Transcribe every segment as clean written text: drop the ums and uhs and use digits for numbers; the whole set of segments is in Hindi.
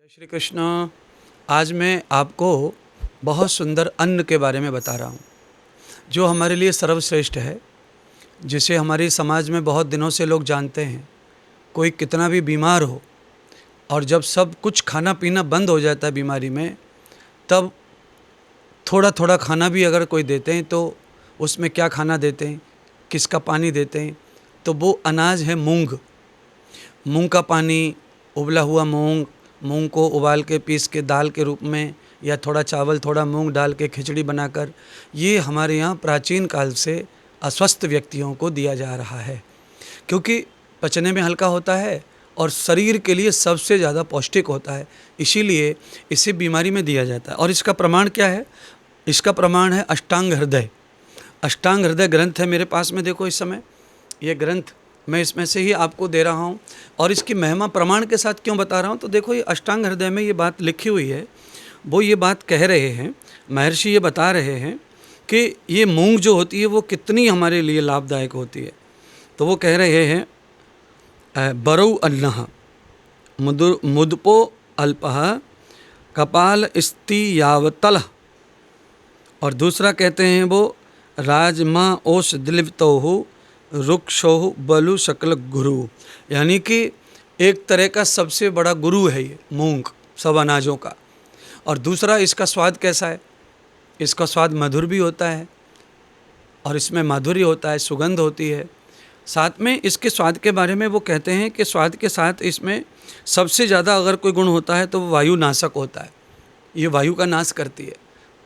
जय श्री कृष्ण। आज मैं आपको बहुत सुंदर अन्न के बारे में बता रहा हूँ जो हमारे लिए सर्वश्रेष्ठ है, जिसे हमारे समाज में बहुत दिनों से लोग जानते हैं। कोई कितना भी बीमार हो और जब सब कुछ खाना पीना बंद हो जाता है बीमारी में, तब थोड़ा थोड़ा खाना भी अगर कोई देते हैं तो उसमें क्या खाना देते हैं, किसका पानी देते हैं, तो वो अनाज है मूंग। मूंग का पानी, उबला हुआ मूंग, मूंग को उबाल के पीस के दाल के रूप में, या थोड़ा चावल थोड़ा मूंग डाल के खिचड़ी बनाकर, ये हमारे यहाँ प्राचीन काल से अस्वस्थ व्यक्तियों को दिया जा रहा है, क्योंकि पचने में हल्का होता है और शरीर के लिए सबसे ज़्यादा पौष्टिक होता है। इसीलिए इसे बीमारी में दिया जाता है। और इसका प्रमाण क्या है? इसका प्रमाण है अष्टांग हृदय। अष्टांग हृदय ग्रंथ है मेरे पास में, देखो इस समय ये ग्रंथ मैं इसमें से ही आपको दे रहा हूँ। और इसकी महिमा प्रमाण के साथ क्यों बता रहा हूँ, तो देखो ये अष्टांग हृदय में ये बात लिखी हुई है। वो ये बात कह रहे हैं, महर्षि ये बता रहे हैं कि ये मूंग जो होती है वो कितनी हमारे लिए लाभदायक होती है। तो वो कह रहे हैं बरौ अन्नः मुदपो अल्पः कपाल स्ति यावतलः। और दूसरा कहते हैं वो राजमा ओष दिलिप्तो रुक्षो बलु शकल गुरु, यानी कि एक तरह का सबसे बड़ा गुरु है ये मूंग सब अनाजों का। और दूसरा, इसका स्वाद कैसा है? इसका स्वाद मधुर भी होता है और इसमें माधुर्य होता है, सुगंध होती है। साथ में इसके स्वाद के बारे में वो कहते हैं कि स्वाद के साथ इसमें सबसे ज़्यादा अगर कोई गुण होता है तो वो वायुनाशक होता है। ये वायु का नाश करती है।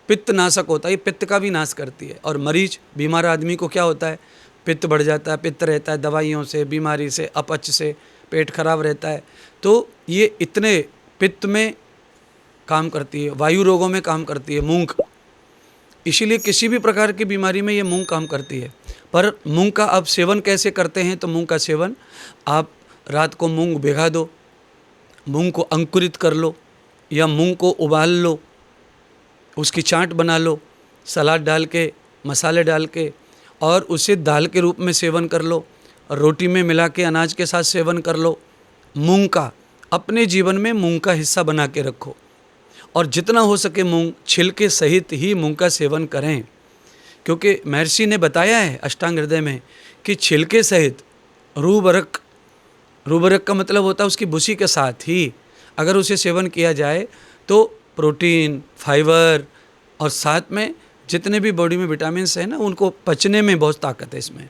पित्त नाशक होता है, ये पित्त का भी नाश करती है। और मरीज बीमार आदमी को क्या होता है? पित्त बढ़ जाता है, पित्त रहता है, दवाइयों से, बीमारी से, अपच से पेट खराब रहता है। तो ये इतने पित्त में काम करती है, वायु रोगों में काम करती है मूंग। इसीलिए किसी भी प्रकार की बीमारी में ये मूंग काम करती है। पर मूंग का अब सेवन कैसे करते हैं? तो मूंग का सेवन आप रात को मूंग भिगा दो, मूंग को अंकुरित कर लो या मूंग को उबाल लो, उसकी चाट बना लो सलाद डाल के, मसाले डाल के, और उसे दाल के रूप में सेवन कर लो, रोटी में मिला के अनाज के साथ सेवन कर लो। मूंग का अपने जीवन में मूंग का हिस्सा बना के रखो और जितना हो सके मूंग छिलके सहित ही मूंग का सेवन करें, क्योंकि महर्षि ने बताया है अष्टांग हृदय में कि छिलके सहित रूबरक, रूबरक का मतलब होता है उसकी भूसी के साथ ही अगर उसे सेवन किया जाए तो प्रोटीन, फाइबर और साथ में जितने भी बॉडी में विटामिन्स हैं ना, उनको पचने में बहुत ताकत है इसमें।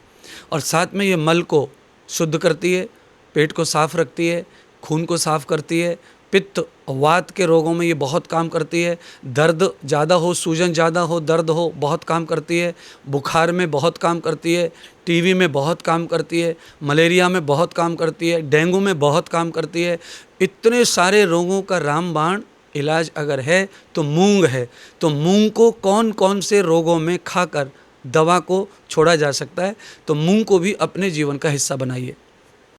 और साथ में ये मल को शुद्ध करती है, पेट को साफ रखती है, खून को साफ करती है, पित्त वात के रोगों में ये बहुत काम करती है। दर्द ज़्यादा हो, सूजन ज़्यादा हो, दर्द हो, बहुत काम करती है। बुखार में बहुत काम करती है, टीबी में बहुत काम करती है, मलेरिया में बहुत काम करती है, डेंगू में बहुत काम करती है। इतने सारे रोगों का रामबाण इलाज अगर है तो मूंग है। तो मूंग को कौन कौन से रोगों में खाकर दवा को छोड़ा जा सकता है, तो मूंग को भी अपने जीवन का हिस्सा बनाइए।